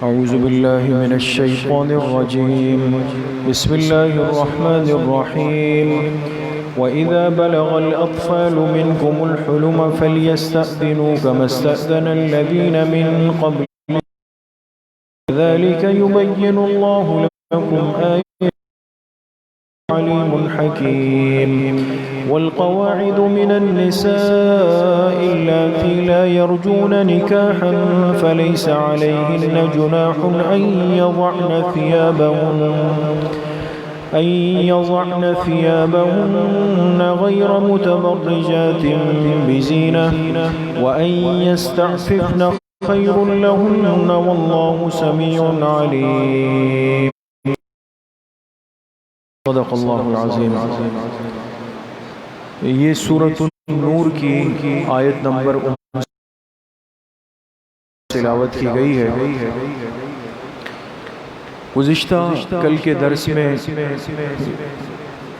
اعوذ باللہ من الشیطان الرجیم بسم اللہ الرحمن الرحیم وَإِذَا بَلَغَ الْأَطْفَالُ مِنْكُمُ الْحُلُمَ فَلْيَسْتَأْذِنُوا كَمَا اسْتَأْذَنَ الَّذِينَ مِنْ قَبْلِهِمْ كَذَلِكَ يُبَيِّنُ اللَّهُ لَكُمْ آيَاتِهِ عَلِيمٌ حَكِيمٌ والقواعد من النساء اللاتي لا يرجون نكاحا فليس عليهن جناح أن يضعن ثيابهن غير متبرجات بزينة وأن يستعففن خير لهن والله سميع عليم صدق اللہ العظیم۔ یہ سورۃ النور کی آیت نمبر 19 تلاوت کی گئی ہے۔ گزشتہ کل کے درس میں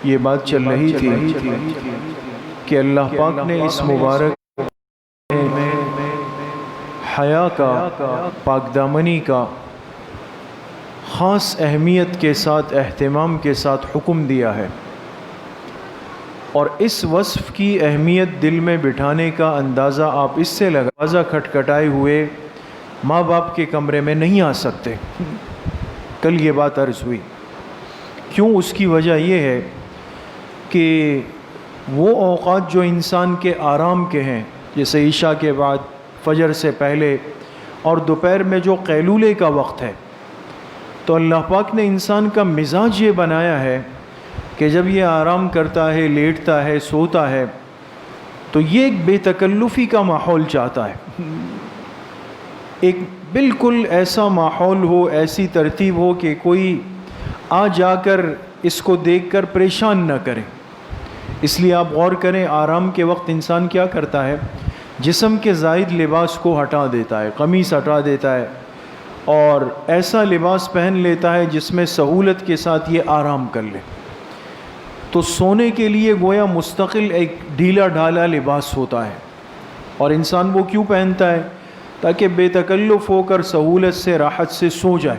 یہ بات چل رہی تھی کہ اللہ پاک نے اس مبارک میں حیا کا، پاک دامنی کا خاص اہمیت کے ساتھ، اہتمام کے ساتھ حکم دیا ہے، اور اس وصف کی اہمیت دل میں بٹھانے کا اندازہ آپ اس سے دروازہ کھٹکھٹائے ہوئے ماں باپ کے کمرے میں نہیں آ سکتے۔ کل یہ بات عرض ہوئی، کیوں؟ اس کی وجہ یہ ہے کہ وہ اوقات جو انسان کے آرام کے ہیں، جیسے عشاء کے بعد، فجر سے پہلے اور دوپہر میں جو قیلولے کا وقت ہے، تو اللہ پاک نے انسان کا مزاج یہ بنایا ہے کہ جب یہ آرام کرتا ہے، لیٹتا ہے، سوتا ہے، تو یہ ایک بے تکلفی کا ماحول چاہتا ہے، ایک بالکل ایسا ماحول ہو، ایسی ترتیب ہو کہ کوئی آ جا کر اس کو دیکھ کر پریشان نہ کرے۔ اس لیے آپ غور کریں، آرام کے وقت انسان کیا کرتا ہے؟ جسم کے زائد لباس کو ہٹا دیتا ہے، قمیص ہٹا دیتا ہے اور ایسا لباس پہن لیتا ہے جس میں سہولت کے ساتھ یہ آرام کر لے۔ تو سونے کے لیے گویا مستقل ایک ڈھیلا ڈھالا لباس ہوتا ہے، اور انسان وہ کیوں پہنتا ہے؟ تاکہ بے تکلف ہو کر سہولت سے، راحت سے سو جائے۔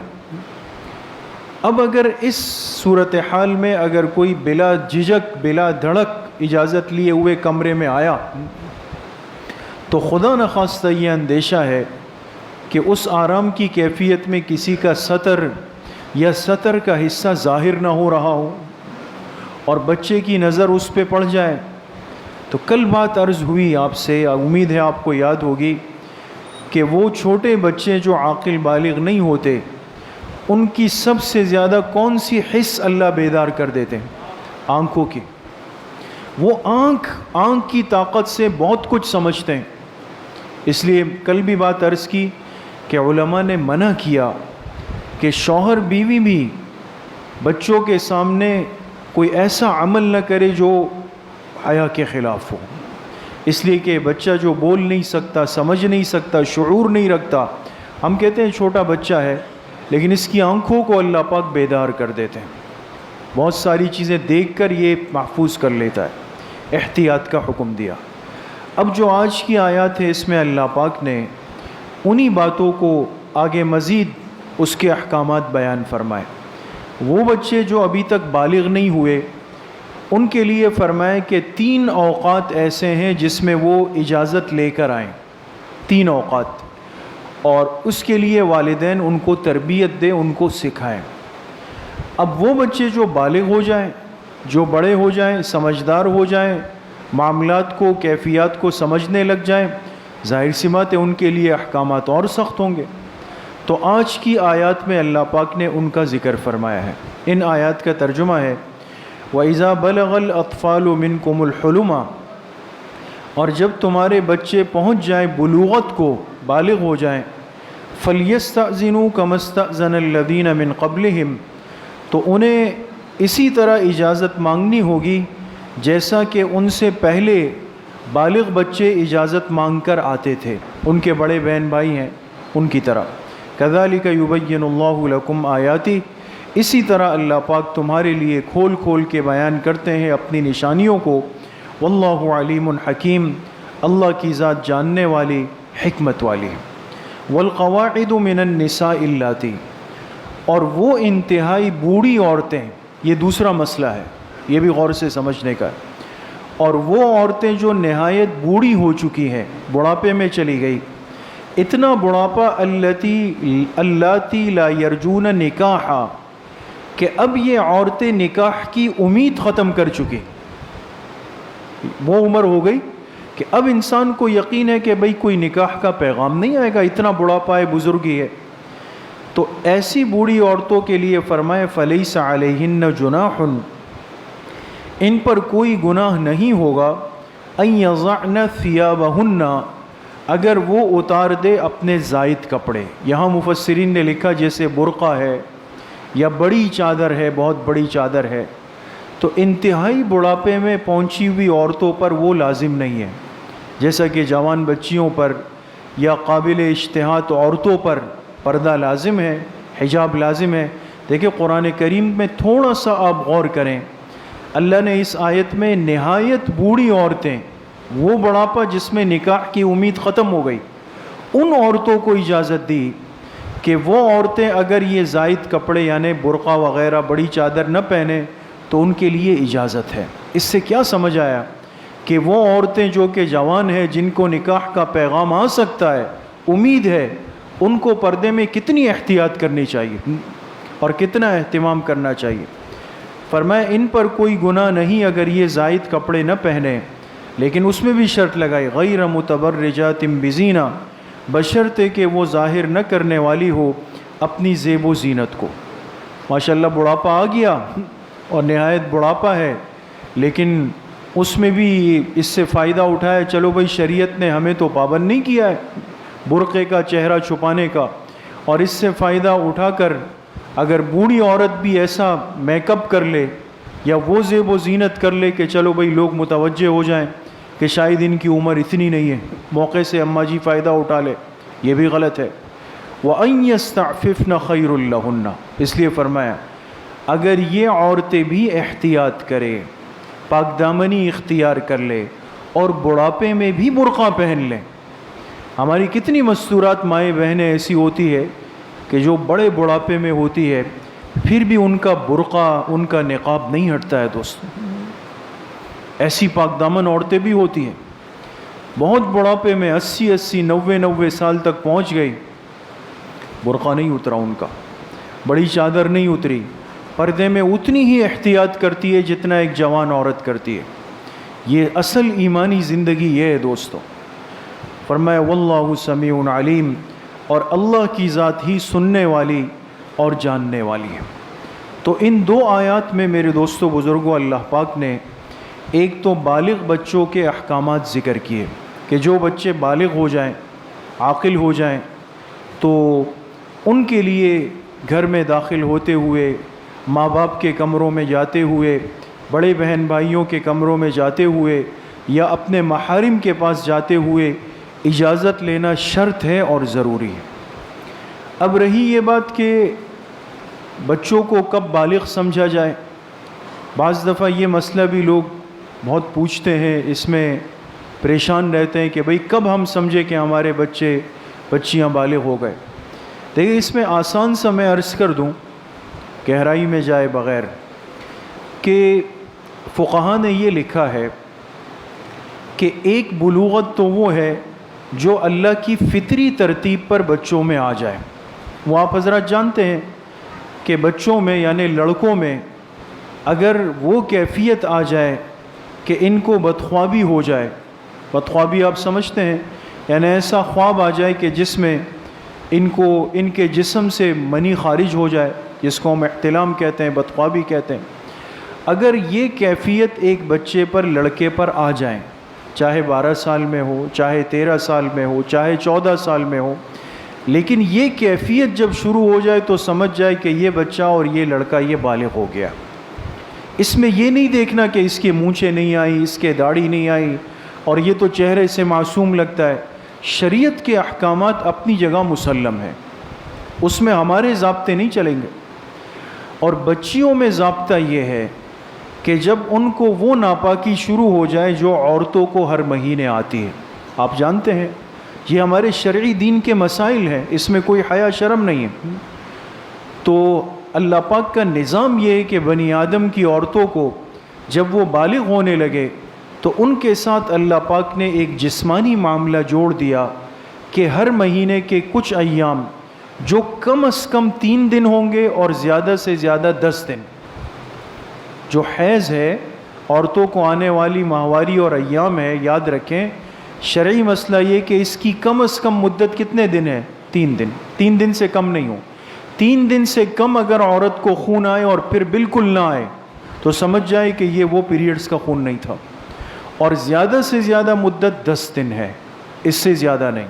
اب اگر اس صورتحال میں اگر کوئی بلا جھجک، بلا دھڑک اجازت لیے ہوئے کمرے میں آیا، تو خدا نخواستہ یہ اندیشہ ہے کہ اس آرام کی کیفیت میں کسی کا سطر یا سطر کا حصہ ظاہر نہ ہو رہا ہو اور بچے کی نظر اس پہ پڑ جائے۔ تو کل بات عرض ہوئی آپ سے، امید ہے آپ کو یاد ہوگی، کہ وہ چھوٹے بچے جو عاقل بالغ نہیں ہوتے، ان کی سب سے زیادہ کون سی حس اللہ بیدار کر دیتے ہیں؟ آنکھوں کی۔ وہ آنکھ کی طاقت سے بہت کچھ سمجھتے ہیں۔ اس لیے کل بھی بات عرض کی کہ علماء نے منع کیا کہ شوہر بیوی بھی بچوں کے سامنے کوئی ایسا عمل نہ کرے جو حیا کے خلاف ہو، اس لیے کہ بچہ جو بول نہیں سکتا، سمجھ نہیں سکتا، شعور نہیں رکھتا، ہم کہتے ہیں چھوٹا بچہ ہے، لیکن اس کی آنکھوں کو اللہ پاک بیدار کر دیتے ہیں، بہت ساری چیزیں دیکھ کر یہ محفوظ کر لیتا ہے۔ احتیاط کا حکم دیا۔ اب جو آج کی آیات ہے، اس میں اللہ پاک نے انہی باتوں کو آگے مزید اس کے احکامات بیان فرمائے۔ وہ بچے جو ابھی تک بالغ نہیں ہوئے، ان کے لیے فرمائے کہ 3 اوقات ایسے ہیں جس میں وہ اجازت لے کر آئیں، 3 اوقات، اور اس کے لیے والدین ان کو تربیت دیں، ان کو سکھائیں۔ اب وہ بچے جو بالغ ہو جائیں، جو بڑے ہو جائیں، سمجھدار ہو جائیں، معاملات کو، کیفیات کو سمجھنے لگ جائیں، ظاہر سی بات ہے ان کے لیے احکامات اور سخت ہوں گے۔ تو آج کی آیات میں اللہ پاک نے ان کا ذکر فرمایا ہے۔ ان آیات کا ترجمہ ہے وَإِذَا بَلَغَ الْأَطْفَالُ مِنْكُمُ الْحُلُمَ، اور جب تمہارے بچے پہنچ جائیں بلوغت کو، بالغ ہو جائیں، فَلْيَسْتَأْذِنُوا كَمَا اسْتَأْذَنَ الَّذِينَ مِنْ قَبْلِهِمْ، تو انہیں اسی طرح اجازت مانگنی ہوگی جیسا کہ ان سے پہلے بالغ بچے اجازت مانگ کر آتے تھے، ان کے بڑے بہن بھائی ہیں ان کی طرح۔ كَذَلِكَ يُبَيِّنُ اللَّهُ لَكُمْ آيَاتِهِ، اسی طرح اللہ پاک تمہارے لیے کھول کھول کے بیان کرتے ہیں اپنی نشانیوں کو۔ واللہ علیم حکیم، اللہ کی ذات جاننے والی، حکمت والی ہے۔ والقواعد من النساء اللاتی، اور وہ انتہائی بوڑھی عورتیں، یہ دوسرا مسئلہ ہے، یہ بھی غور سے سمجھنے کا ہے، اور وہ عورتیں جو نہایت بوڑھی ہو چکی ہیں، بڑھاپے میں چلی گئی، اتنا بڑھاپا اللاتی لا یرجون نکاحا، کہ اب یہ عورتیں نکاح کی امید ختم کر چکی، وہ عمر ہو گئی کہ اب انسان کو یقین ہے کہ بھئی کوئی نکاح کا پیغام نہیں آئے گا، اتنا بڑھاپا ہے، بزرگی ہے، تو ایسی بوڑھی عورتوں کے لیے فرمائے فلیس علیہن جناح، ان پر کوئی گناہ نہیں ہوگا، ان یضعن ثیابہن، اگر وہ اتار دے اپنے زائد کپڑے۔ یہاں مفسرین نے لکھا جیسے برقع ہے یا بڑی چادر ہے، بہت بڑی چادر ہے، تو انتہائی بڑھاپے میں پہنچی ہوئی عورتوں پر وہ لازم نہیں ہے، جیسا کہ جوان بچیوں پر یا قابل اشتہات عورتوں پر پردہ لازم ہے، حجاب لازم ہے۔ دیکھیں قرآن کریم میں تھوڑا سا آپ غور کریں، اللہ نے اس آیت میں نہایت بوڑھی عورتیں، وہ بڑھاپا جس میں نکاح کی امید ختم ہو گئی، ان عورتوں کو اجازت دی کہ وہ عورتیں اگر یہ زائد کپڑے یعنی برقع وغیرہ بڑی چادر نہ پہنیں تو ان کے لیے اجازت ہے۔ اس سے کیا سمجھ آیا کہ وہ عورتیں جو کہ جوان ہیں، جن کو نکاح کا پیغام آ سکتا ہے، امید ہے، ان کو پردے میں کتنی احتیاط کرنی چاہیے اور کتنا اہتمام کرنا چاہیے۔ فرمایا ان پر کوئی گناہ نہیں اگر یہ زائد کپڑے نہ پہنیں، لیکن اس میں بھی شرط لگائی غیر متبرجات بزینہ، بشرطے کہ وہ ظاہر نہ کرنے والی ہو اپنی زیب و زینت کو۔ ماشاءاللہ بڑھاپا آ گیا اور نہایت بڑھاپا ہے، لیکن اس میں بھی اس سے فائدہ اٹھایا، چلو بھائی شریعت نے ہمیں تو پابند نہیں کیا ہے برقعے کا چہرہ چھپانے کا، اور اس سے فائدہ اٹھا کر اگر بوڑھی عورت بھی ایسا میک اپ کر لے یا وہ زیب و زینت کر لے کہ چلو بھائی لوگ متوجہ ہو جائیں کہ شاید ان کی عمر اتنی نہیں ہے، موقع سے اماں جی فائدہ اٹھا لے، یہ بھی غلط ہے۔ وَأَن يَسْتَعْفِفْنَ خَيْرٌ لَهُنَّ، اس لیے فرمایا اگر یہ عورتیں بھی احتیاط کرے، پاک دامنی اختیار کر لے اور بڑھاپے میں بھی برقع پہن لیں۔ ہماری کتنی مستورات مائیں بہنیں ایسی ہوتی ہے کہ جو بڑے بڑھاپے میں ہوتی ہے، پھر بھی ان کا برقع، ان کا نقاب نہیں ہٹتا ہے دوستو۔ ایسی پاک دامن عورتیں بھی ہوتی ہیں، بہت بڑھاپے میں 80 90 سال تک پہنچ گئی، برقع نہیں اترا ان کا، بڑی چادر نہیں اتری، پردے میں اتنی ہی احتیاط کرتی ہے جتنا ایک جوان عورت کرتی ہے۔ یہ اصل ایمانی زندگی یہ ہے دوستو۔ فرمایا واللہ سمیع علیم، اور اللہ کی ذات ہی سننے والی اور جاننے والی ہے۔ تو ان دو آیات میں میرے دوستو بزرگوں اللہ پاک نے ایک تو بالغ بچوں کے احکامات ذکر کیے کہ جو بچے بالغ ہو جائیں، عاقل ہو جائیں، تو ان کے لیے گھر میں داخل ہوتے ہوئے، ماں باپ کے کمروں میں جاتے ہوئے، بڑے بہن بھائیوں کے کمروں میں جاتے ہوئے یا اپنے محارم کے پاس جاتے ہوئے اجازت لینا شرط ہے اور ضروری ہے۔ اب رہی یہ بات کہ بچوں کو کب بالغ سمجھا جائے، بعض دفعہ یہ مسئلہ بھی لوگ بہت پوچھتے ہیں، اس میں پریشان رہتے ہیں کہ بھئی کب ہم سمجھے کہ ہمارے بچے بچیاں بالغ ہو گئے۔ دیکھیں اس میں آسان سا میں عرض کر دوں، گہرائی میں جائے بغیر، کہ فقہاء نے یہ لکھا ہے کہ ایک بلوغت تو وہ ہے جو اللہ کی فطری ترتیب پر بچوں میں آ جائے۔ وہ آپ حضرات جانتے ہیں کہ بچوں میں یعنی لڑکوں میں اگر وہ کیفیت آ جائے کہ ان کو بدخوابی ہو جائے، بدخوابی آپ سمجھتے ہیں، یعنی ایسا خواب آ جائے کہ جس میں ان کے جسم سے منی خارج ہو جائے، جس کو ہم احتلام کہتے ہیں، بدخوابی کہتے ہیں، اگر یہ کیفیت ایک بچے پر، لڑکے پر آ جائیں، چاہے 12 سال میں ہو، چاہے 13 سال میں ہو، چاہے 14 سال میں ہو، لیکن یہ کیفیت جب شروع ہو جائے تو سمجھ جائے کہ یہ بچہ اور یہ لڑکا یہ بالغ ہو گیا۔ اس میں یہ نہیں دیکھنا کہ اس کے مونچھیں نہیں آئی، اس کے داڑھی نہیں آئی اور یہ تو چہرے سے معصوم لگتا ہے۔ شریعت کے احکامات اپنی جگہ مسلم ہیں، اس میں ہمارے ضابطے نہیں چلیں گے۔ اور بچیوں میں ضابطہ یہ ہے کہ جب ان کو وہ ناپاکی شروع ہو جائے جو عورتوں کو ہر مہینے آتی ہے، آپ جانتے ہیں یہ ہمارے شرعی دین کے مسائل ہیں، اس میں کوئی حیا شرم نہیں ہے۔ تو اللہ پاک کا نظام یہ ہے کہ بنی آدم کی عورتوں کو جب وہ بالغ ہونے لگے تو ان کے ساتھ اللہ پاک نے ایک جسمانی معاملہ جوڑ دیا کہ ہر مہینے کے کچھ ایام جو کم از کم 3 دن ہوں گے اور زیادہ سے زیادہ 10 دن، جو حیض ہے عورتوں کو آنے والی ماہواری اور ایام ہے، یاد رکھیں شرعی مسئلہ یہ کہ اس کی کم از کم مدت کتنے دن ہے؟ 3 دن، 3 دن سے کم نہیں ہو۔ 3 دن سے کم اگر عورت کو خون آئے اور پھر بالکل نہ آئے تو سمجھ جائے کہ یہ وہ پیریڈز کا خون نہیں تھا، اور زیادہ سے زیادہ مدت 10 دن ہے، اس سے زیادہ نہیں،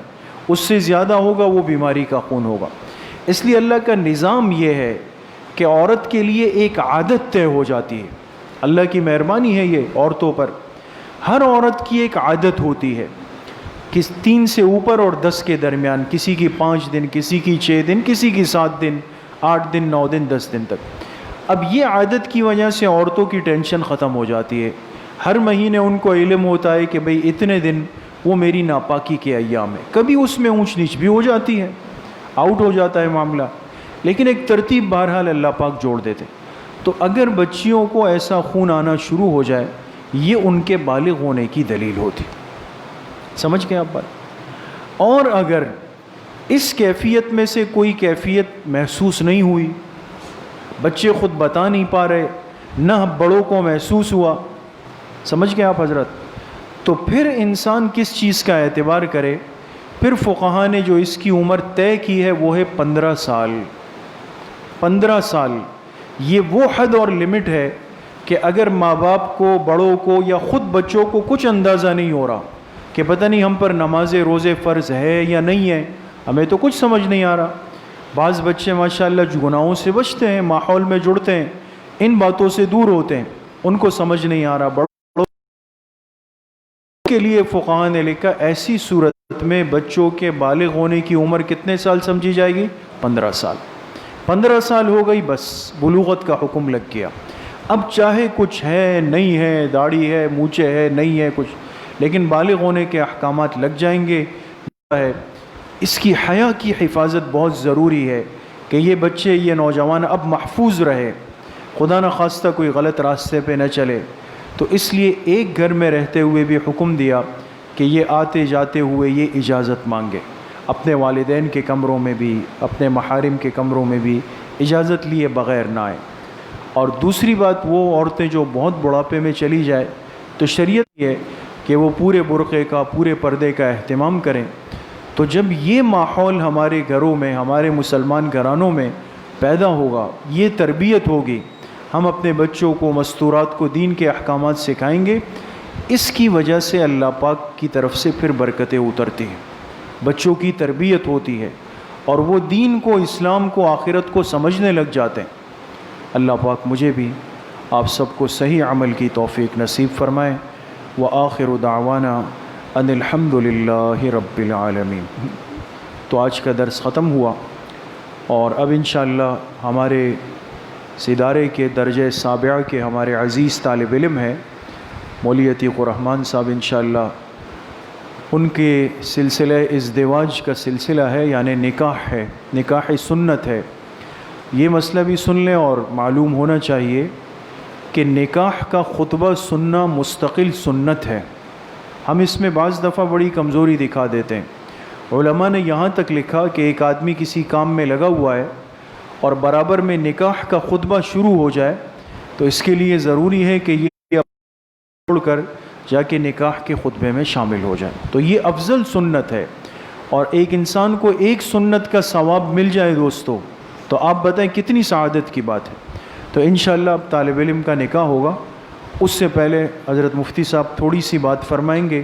اس سے زیادہ ہوگا وہ بیماری کا خون ہوگا۔ اس لیے اللہ کا نظام یہ ہے کہ عورت کے لیے ایک عادت طے ہو جاتی ہے، اللہ کی مہربانی ہے یہ عورتوں پر، ہر عورت کی ایک عادت ہوتی ہے کہ 3 سے اوپر اور 10 کے درمیان، کسی کی 5 دن، کسی کی 6 دن، کسی کی 7 دن، 8 دن، 9 دن، 10 دن تک۔ اب یہ عادت کی وجہ سے عورتوں کی ٹینشن ختم ہو جاتی ہے، ہر مہینے ان کو علم ہوتا ہے کہ بھئی اتنے دن وہ میری ناپاکی کے ایام ہے، کبھی اس میں اونچ نیچ بھی ہو جاتی ہے، آؤٹ ہو جاتا ہے معاملہ، لیکن ایک ترتیب بہرحال اللہ پاک جوڑ دیتے۔ تو اگر بچیوں کو ایسا خون آنا شروع ہو جائے یہ ان کے بالغ ہونے کی دلیل ہوتی، سمجھ گئے آپ بات؟ اور اگر اس کیفیت میں سے کوئی کیفیت محسوس نہیں ہوئی، بچے خود بتا نہیں پا رہے، نہ بڑوں کو محسوس ہوا، سمجھ گئے آپ حضرت، تو پھر انسان کس چیز کا اعتبار کرے؟ پھر فقہا نے جو اس کی عمر طے کی ہے وہ ہے 15 سال۔ 15 سال یہ وہ حد اور لمٹ ہے کہ اگر ماں باپ کو، بڑوں کو یا خود بچوں کو کچھ اندازہ نہیں ہو رہا کہ پتہ نہیں ہم پر نماز روزے فرض ہے یا نہیں ہے، ہمیں تو کچھ سمجھ نہیں آ رہا۔ بعض بچے ماشاءاللہ گناہوں سے بچتے ہیں، ماحول میں جڑتے ہیں، ان باتوں سے دور ہوتے ہیں، ان کو سمجھ نہیں آ رہا۔ بڑوں کے لیے فقہا نے لکھا ایسی صورت میں بچوں کے بالغ ہونے کی عمر کتنے سال سمجھی جائے گی؟ 15 سال۔ 15 سال ہو گئی، بس بلوغت کا حکم لگ گیا۔ اب چاہے کچھ ہے، نہیں ہے، داڑھی ہے، مونچھے ہے، نہیں ہے کچھ، لیکن بالغ ہونے کے احکامات لگ جائیں گے۔ اس کی حیا کی حفاظت بہت ضروری ہے کہ یہ بچے، یہ نوجوان اب محفوظ رہے، خدا نہ خواستہ کوئی غلط راستے پہ نہ چلے۔ تو اس لیے ایک گھر میں رہتے ہوئے بھی حکم دیا کہ یہ آتے جاتے ہوئے یہ اجازت مانگے، اپنے والدین کے کمروں میں بھی، اپنے محارم کے کمروں میں بھی اجازت لیے بغیر نہ آئے۔ اور دوسری بات، وہ عورتیں جو بہت بڑھاپے میں چلی جائے تو شریعت یہ ہے کہ وہ پورے برقعے کا، پورے پردے کا اہتمام کریں۔ تو جب یہ ماحول ہمارے گھروں میں، ہمارے مسلمان گھرانوں میں پیدا ہوگا، یہ تربیت ہوگی، ہم اپنے بچوں کو، مستورات کو دین کے احکامات سکھائیں گے، اس کی وجہ سے اللہ پاک کی طرف سے پھر برکتیں اترتی ہیں، بچوں کی تربیت ہوتی ہے اور وہ دین کو، اسلام کو، آخرت کو سمجھنے لگ جاتے ہیں۔ اللہ پاک مجھے بھی آپ سب کو صحیح عمل کی توفیق نصیب فرمائے۔ وآخر دعوانا ان الحمد للہ رب العالمین۔ تو آج کا درس ختم ہوا، اور اب انشاءاللہ ہمارے ادارے کے درجہ سابعہ کے ہمارے عزیز طالب علم ہیں مولوی عتیق الرحمن صاحب، انشاءاللہ ان کے سلسلہ ازدواج کا سلسلہ ہے، یعنی نکاح ہے، نکاح سنت ہے۔ یہ مسئلہ بھی سن لیں اور معلوم ہونا چاہیے کہ نکاح کا خطبہ سننا مستقل سنت ہے۔ ہم اس میں بعض دفعہ بڑی کمزوری دکھا دیتے ہیں۔ علماء نے یہاں تک لکھا کہ ایک آدمی کسی کام میں لگا ہوا ہے اور برابر میں نکاح کا خطبہ شروع ہو جائے تو اس کے لیے ضروری ہے کہ یہ چھوڑ کر جا کے نکاح کے خطبے میں شامل ہو جائے۔ تو یہ افضل سنت ہے، اور ایک انسان کو ایک سنت کا ثواب مل جائے دوستو، تو آپ بتائیں کتنی سعادت کی بات ہے۔ تو انشاءاللہ اب طالب علم کا نکاح ہوگا، اس سے پہلے حضرت مفتی صاحب تھوڑی سی بات فرمائیں گے